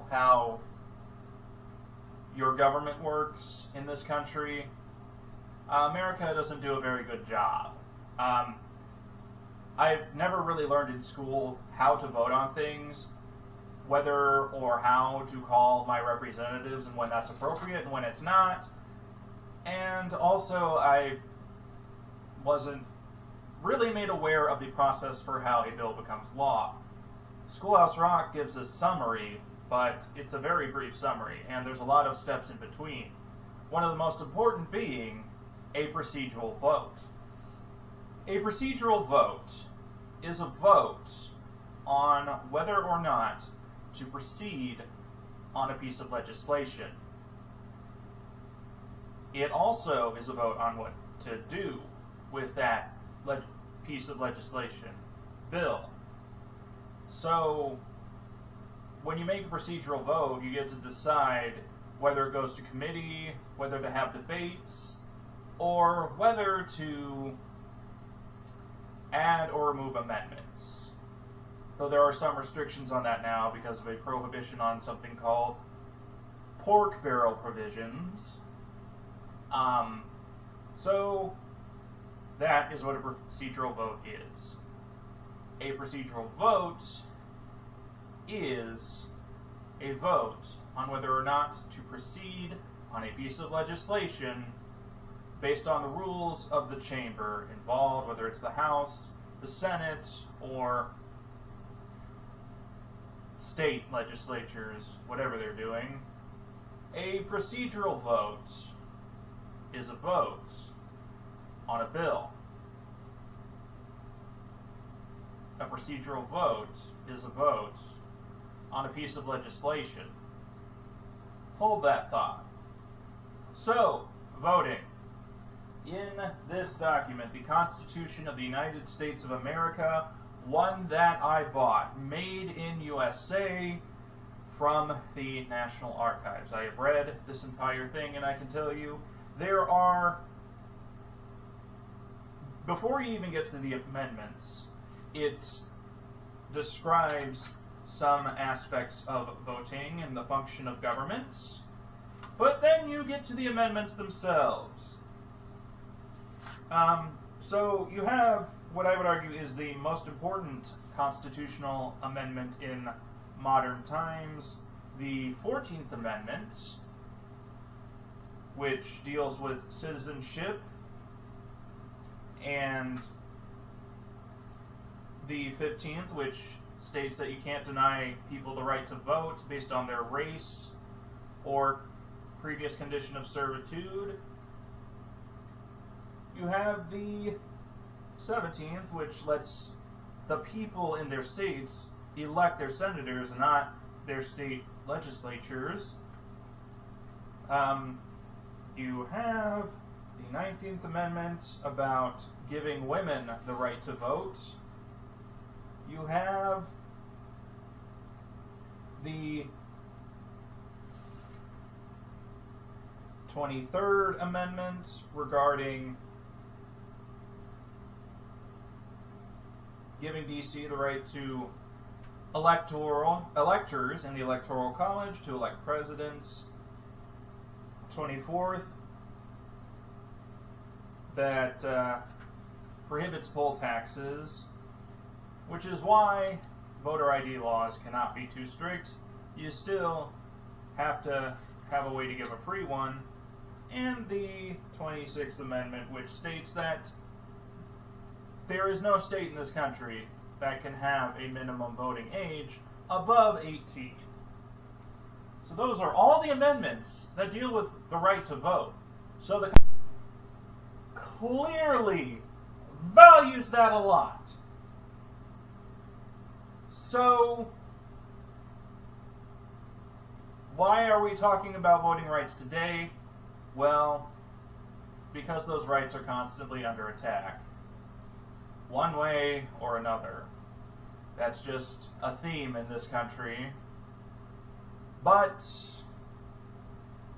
know how your government works in this country, America doesn't do a very good job. I've never really learned in school how to vote on things, whether or how to call my representatives and when that's appropriate and when it's not. And also, I wasn't really made aware of the process for how a bill becomes law. Schoolhouse Rock gives a summary, but it's a very brief summary, and there's a lot of steps in between. One of the most important being a procedural vote. A procedural vote is a vote on whether or not to proceed on a piece of legislation. It also is a vote on what to do with that piece of legislation, bill. So, when you make a procedural vote, you get to decide whether it goes to committee, whether to have debates, or whether to add or remove amendments. Though there are some restrictions on that now because of a prohibition on something called pork barrel provisions. So that is what a procedural vote is. A procedural vote is a vote on whether or not to proceed on a piece of legislation based on the rules of the chamber involved, whether it's the House, the Senate, or state legislatures, whatever they're doing. A procedural vote is a vote on a bill. A procedural vote is a vote on a piece of legislation. Hold that thought. So, voting. In this document, the Constitution of the United States of America, one that I bought, made in USA from the National Archives. I have read this entire thing, and I can tell you there are, before you even get to the amendments, it describes some aspects of voting and the function of governments, but then you get to the amendments themselves. So you have what I would argue is the most important constitutional amendment in modern times, the 14th Amendment, which deals with citizenship, and the 15th, which states that you can't deny people the right to vote based on their race or previous condition of servitude. You have the 17th, which lets the people in their states elect their senators, not their state legislatures. You have the 19th Amendment about giving women the right to vote. You have the 23rd Amendment regarding giving D.C. the right to electors in the Electoral College to elect presidents. 24th, that prohibits poll taxes, which is why voter ID laws cannot be too strict. You still have to have a way to give a free one. And the 26th Amendment, which states that there is no state in this country that can have a minimum voting age above 18. So those are all the amendments that deal with the right to vote. So the clearly values that a lot. So why are we talking about voting rights today? Well, because those rights are constantly under attack, one way or another. That's just a theme in this country. But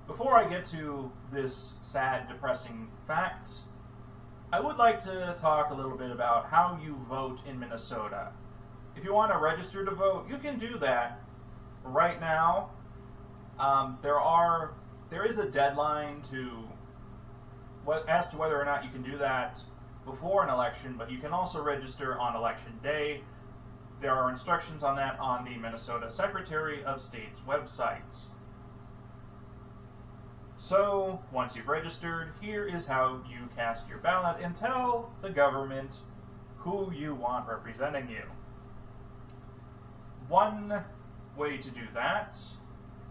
before I get to this sad, depressing fact, I would like to talk a little bit about how you vote in Minnesota. If you want to register to vote, you can do that right now, there is a deadline as to whether or not you can do that before an election, but you can also register on election day. There are instructions on that on the Minnesota Secretary of State's website. So, once you've registered, here is how you cast your ballot and tell the government who you want representing you. One way to do that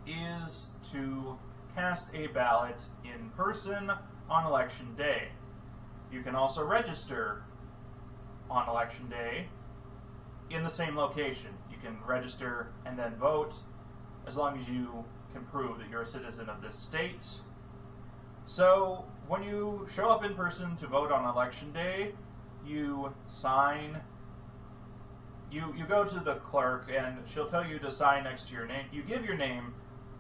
is to cast a ballot in person on election day. You can also register on election day in the same location. You can register and then vote as long as you can prove that you're a citizen of this state. So when you show up in person to vote on election day, you sign. You go to the clerk and she'll tell you to sign next to your name. You give your name,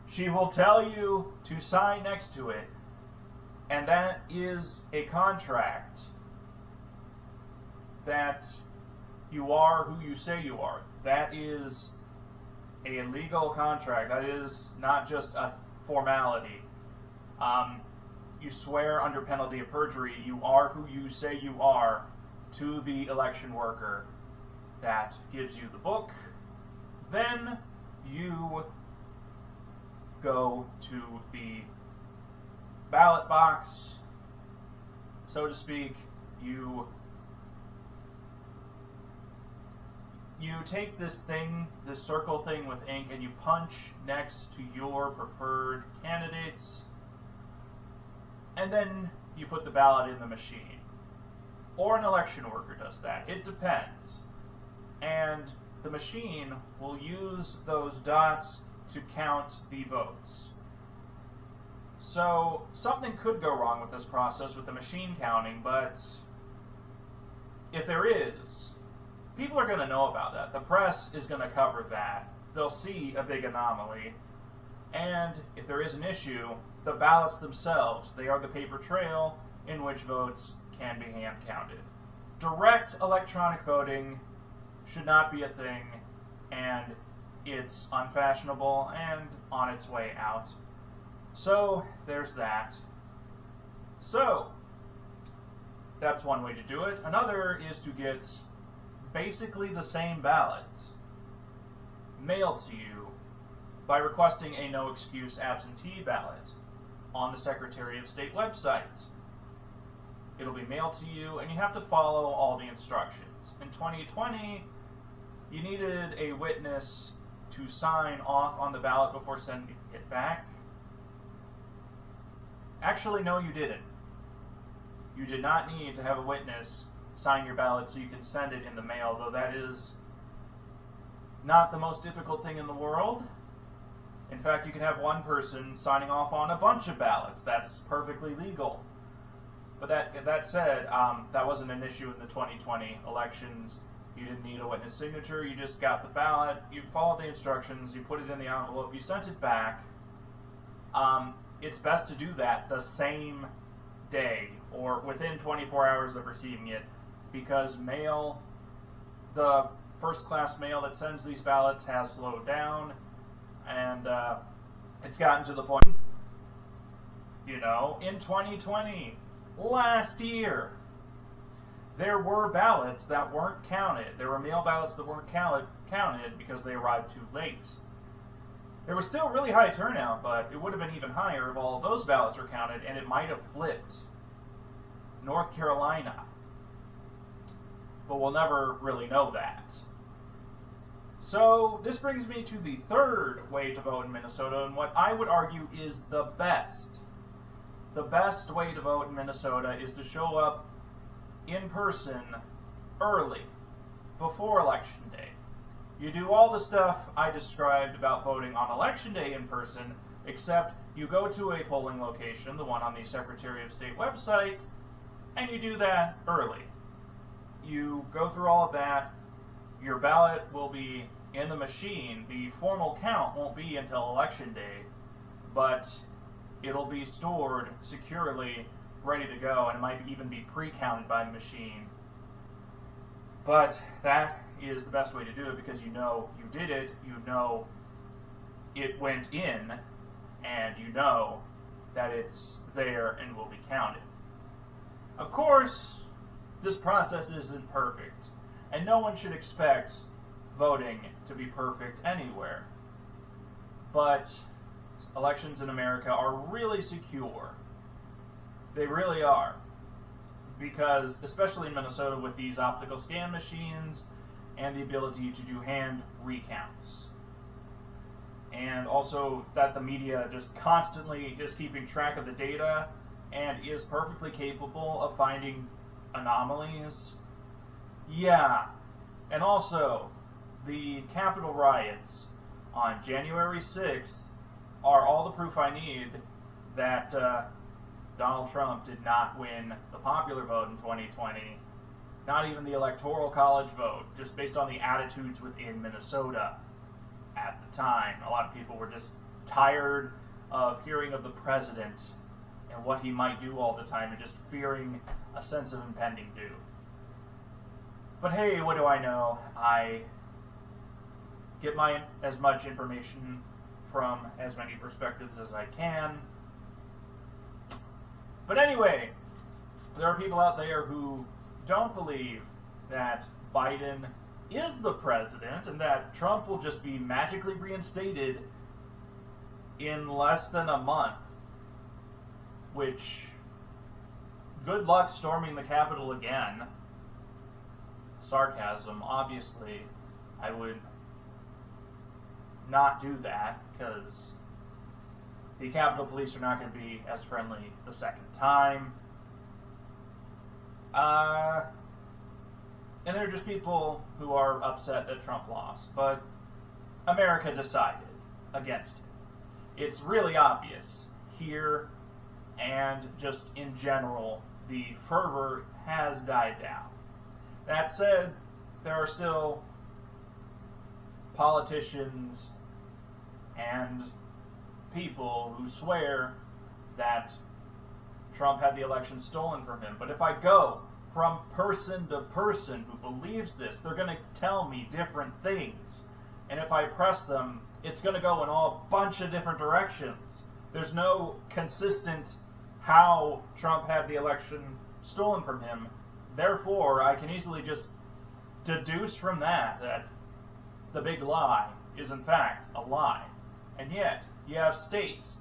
she will tell you to sign next to it, and that is a contract that you are who you say you are. That is a legal contract. That is not just a formality. You swear under penalty of perjury you are who you say you are to the election worker that gives you the book. Then you go to the ballot box, so to speak. You take this circle thing with ink, and you punch next to your preferred candidates, and then you put the ballot in the machine. Or an election worker does that. It depends. And the machine will use those dots to count the votes. So something could go wrong with this process with the machine counting, but if there is, people are going to know about that. The press is going to cover that. They'll see a big anomaly. And if there is an issue, the ballots themselves, they are the paper trail in which votes can be hand counted. Direct electronic voting should not be a thing, and it's unfashionable and on its way out. So there's that. So that's one way to do it. Another is to get basically the same ballot mailed to you by requesting a no excuse absentee ballot on the Secretary of State website. It'll be mailed to you, and you have to follow all the instructions. In 2020, you needed a witness to sign off on the ballot before sending it back. Actually, no, you didn't. You did not need to have a witness sign your ballot so you can send it in the mail, though that is not the most difficult thing in the world. In fact, you can have one person signing off on a bunch of ballots. That's perfectly legal. But that said, that wasn't an issue in the 2020 elections. You didn't need a witness signature. You just got the ballot. You followed the instructions. You put it in the envelope. You sent it back. It's best to do that the same day or within 24 hours of receiving it, because mail, the first-class mail that sends these ballots has slowed down, and it's gotten to the point, in 2020, last year, there were ballots that weren't counted. There were mail ballots that weren't counted because they arrived too late. There was still really high turnout, but it would have been even higher if all of those ballots were counted, and it might have flipped North Carolina. But we'll never really know that. So this brings me to the third way to vote in Minnesota, and what I would argue is the best. The best way to vote in Minnesota is to show up in person early, before Election Day. You do all the stuff I described about voting on Election Day in person, except you go to a polling location, the one on the Secretary of State website, and you do that early. You go through all of that. Your ballot will be in the machine. The formal count won't be until Election Day, but it'll be stored securely, ready to go, and it might even be pre-counted by the machine. But that is the best way to do it, because you know you did it, you know it went in, and you know that it's there and will be counted. Of course, this process isn't perfect, and no one should expect voting to be perfect anywhere. But elections in America are really secure. They really are. Because, especially in Minnesota with these optical scan machines and the ability to do hand recounts. And also that the media just constantly is keeping track of the data and is perfectly capable of finding anomalies. Yeah. And also, the Capitol riots on January 6th are all the proof I need that Donald Trump did not win the popular vote in 2020. Not even the Electoral College vote, just based on the attitudes within Minnesota at the time. A lot of people were just tired of hearing of the president and what he might do all the time and just fearing a sense of impending doom. But hey, what do I know? I get as much information from as many perspectives as I can. But anyway, there are people out there who don't believe that Biden is the president and that Trump will just be magically reinstated in less than a month. Which, good luck storming the Capitol again. Sarcasm. Obviously, I would not do that because the Capitol Police are not going to be as friendly the second time. And they're just people who are upset that Trump lost. But America decided against it. It's really obvious here and just in general, the fervor has died down. That said, there are still politicians and people who swear that Trump had the election stolen from him. But if I go from person to person who believes this, they're going to tell me different things. And if I press them, it's going to go in all bunch of different directions. There's no consistent how Trump had the election stolen from him. Therefore, I can easily just deduce from that the big lie is in fact a lie. And yet, you have states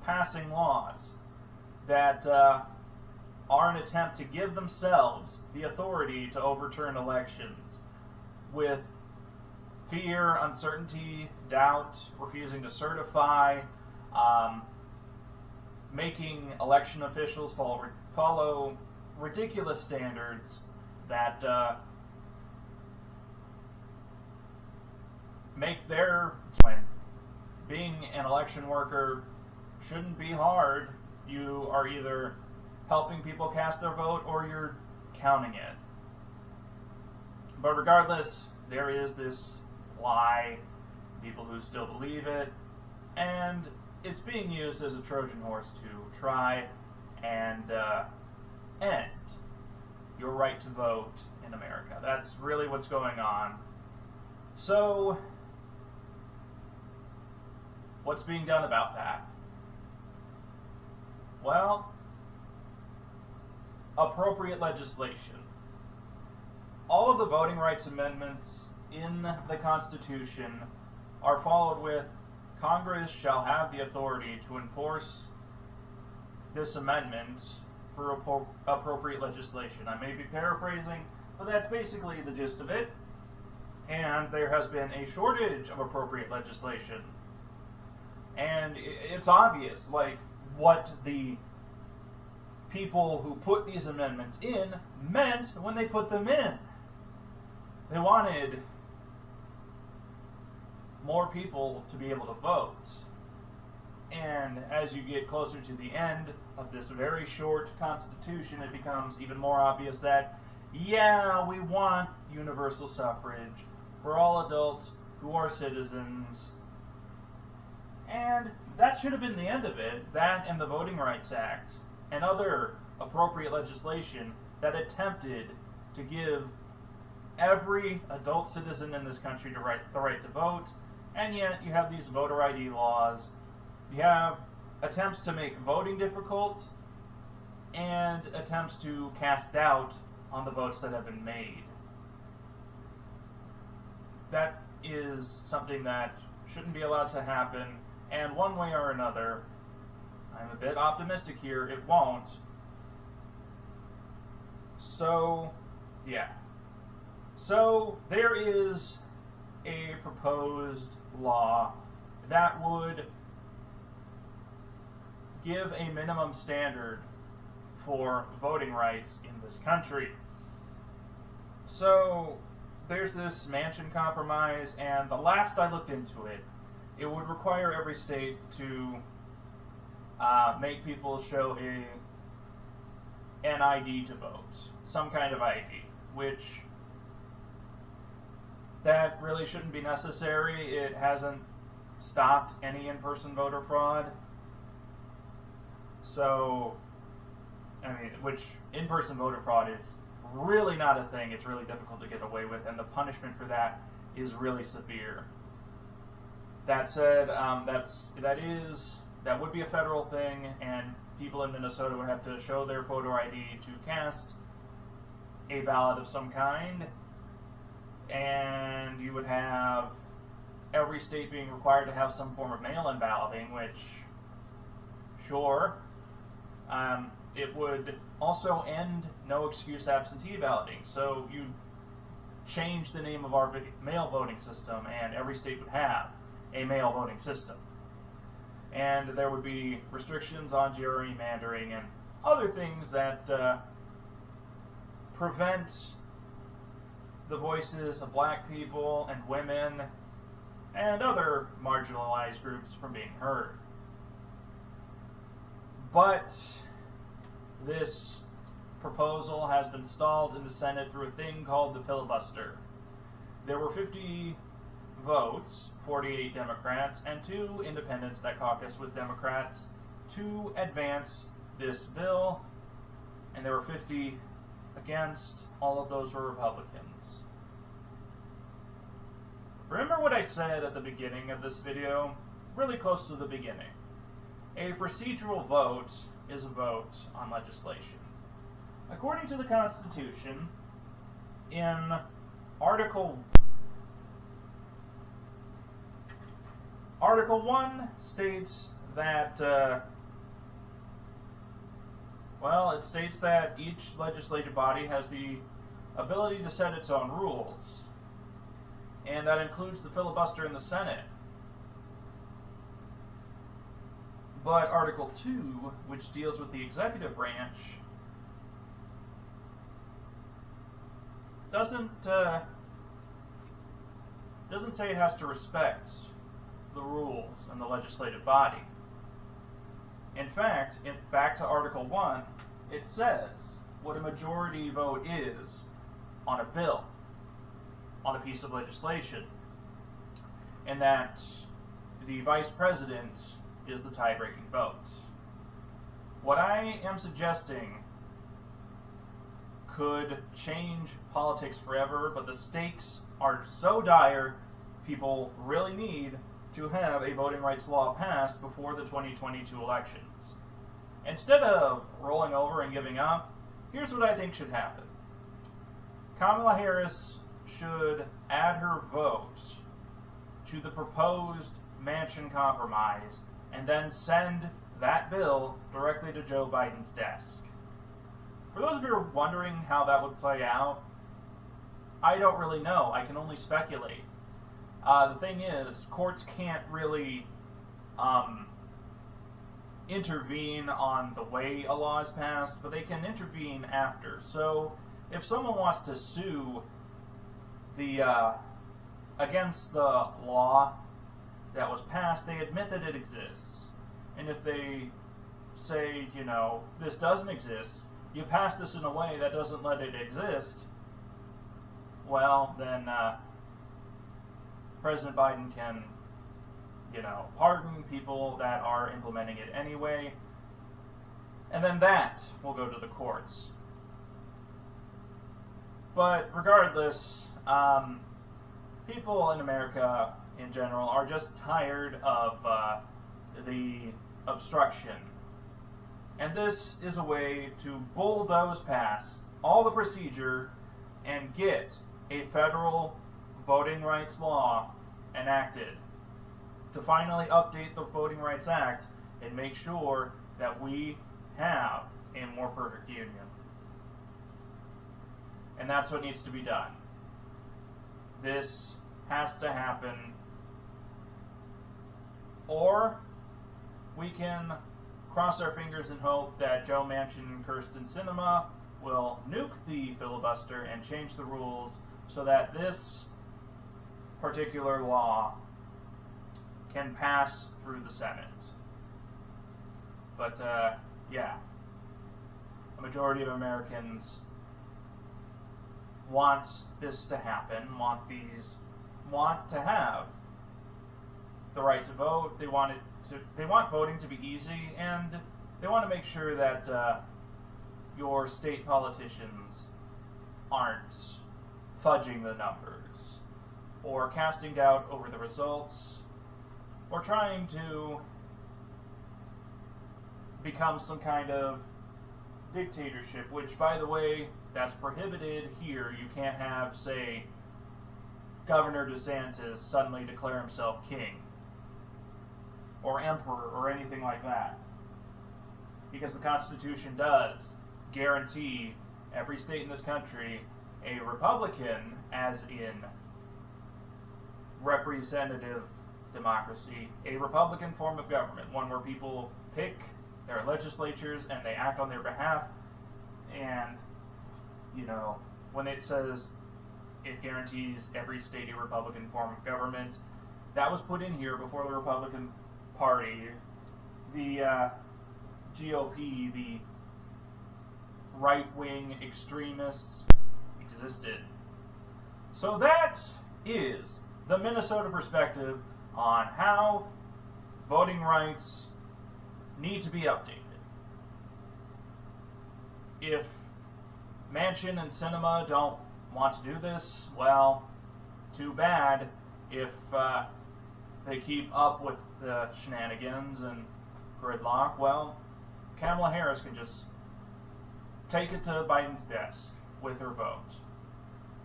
passing laws that are an attempt to give themselves the authority to overturn elections with fear, uncertainty, doubt, refusing to certify, making election officials follow ridiculous standards that make their being an election worker shouldn't be hard. You are either helping people cast their vote or you're counting it. But regardless, there is this lie, people who still believe it, and it's being used as a Trojan horse to try and end your right to vote in America. That's really what's going on. So, what's being done about that? Well, appropriate legislation. All of the voting rights amendments in the Constitution are followed with Congress shall have the authority to enforce this amendment through appropriate legislation. I may be paraphrasing, but that's basically the gist of it. And there has been a shortage of appropriate legislation. And it's obvious, like, what the people who put these amendments in meant when they put them in. They wanted more people to be able to vote. And as you get closer to the end of this very short Constitution, it becomes even more obvious that, yeah, we want universal suffrage for all adults who are citizens. And that should have been the end of it. That and the Voting Rights Act and other appropriate legislation that attempted to give every adult citizen in this country the right to vote And yet you have these voter ID laws. You have attempts to make voting difficult and attempts to cast doubt on the votes that have been made. That is something that shouldn't be allowed to happen, and one way or another, I'm a bit optimistic here, it won't. So, yeah. So, there is a proposed law that would give a minimum standard for voting rights in this country. So, there's this Manchin Compromise, and the last I looked into it, it would require every state to make people show an ID to vote, some kind of ID, which that really shouldn't be necessary. It hasn't stopped any in-person voter fraud. So, I mean, which in-person voter fraud is really not a thing. It's really difficult to get away with, and the punishment for that is really severe. That said, that would be a federal thing, and people in Minnesota would have to show their photo ID to cast a ballot of some kind, and you would have every state being required to have some form of mail-in balloting, which, sure, it would also end no excuse absentee balloting. So you change the name of our mail voting system, and every state would have a mail voting system. And there would be restrictions on gerrymandering and other things that prevent the voices of black people and women and other marginalized groups from being heard. But this proposal has been stalled in the Senate through a thing called the filibuster. There were 50 votes, 48 Democrats, and 2 independents that caucused with Democrats to advance this bill, and there were 50 against. All of those were Republicans. Remember what I said at the beginning of this video? Really close to the beginning. A procedural vote is a vote on legislation. According to the Constitution, in Article 1 states that, it states that each legislative body has the ability to set its own rules, and that includes the filibuster in the Senate. But Article 2, which deals with the executive branch, doesn't say it has to respect the rules and the legislative body. In fact, back to Article 1, it says what a majority vote is on a bill, on a piece of legislation, and that the vice president is the tie-breaking vote. What I am suggesting could change politics forever, but the stakes are so dire, people really need to have a voting rights law passed before the 2022 elections. Instead of rolling over and giving up, here's what I think should happen. Kamala Harris should add her vote to the proposed Manchin Compromise and then send that bill directly to Joe Biden's desk. For those of you who are wondering how that would play out, I don't really know. I can only speculate. The thing is, courts can't really intervene on the way a law is passed, but they can intervene after. So if someone wants to sue against the law that was passed, they admit that it exists. And if they say, this doesn't exist, you pass this in a way that doesn't let it exist, well, then President Biden can, pardon people that are implementing it anyway, and then that will go to the courts. But regardless, people in America in general are just tired of the obstruction. And this is a way to bulldoze past all the procedure and get a federal voting rights law enacted, to finally update the Voting Rights Act and make sure that we have a more perfect union. And that's what needs to be done. This has to happen, or we can cross our fingers and hope that Joe Manchin and Kyrsten Sinema will nuke the filibuster and change the rules so that this particular law can pass through the Senate. But, yeah, a majority of Americans want this to happen, want to have the right to vote. They want voting to be easy, and they want to make sure that your state politicians aren't fudging the numbers or casting doubt over the results or trying to become some kind of dictatorship, which, by the way, that's prohibited here. You can't have, say, Governor DeSantis suddenly declare himself king or emperor or anything like that, because the Constitution does guarantee every state in this country a Republican, as in representative democracy, a Republican form of government, one where people pick their legislatures and they act on their behalf. And, you know, when it says it guarantees every state a Republican form of government, that was put in here before the Republican Party, the GOP, the right-wing extremists existed. So that is the Minnesota perspective on how voting rights need to be updated. If Manchin and Sinema don't want to do this, well, too bad. If they keep up with the shenanigans and gridlock, well, Kamala Harris can just take it to Biden's desk with her vote.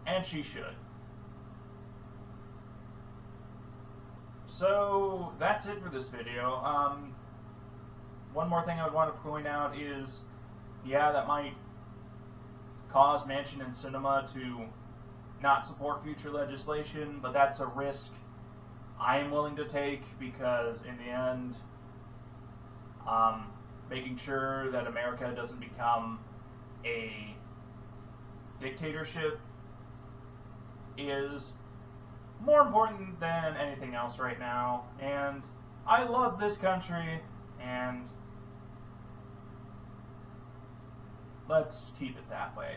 And she should. So that's it for this video. One more thing I would want to point out is, yeah, that might cause Manchin and Sinema to not support future legislation, but that's a risk I am willing to take, because in the end, making sure that America doesn't become a dictatorship is more important than anything else right now. And I love this country, and let's keep it that way.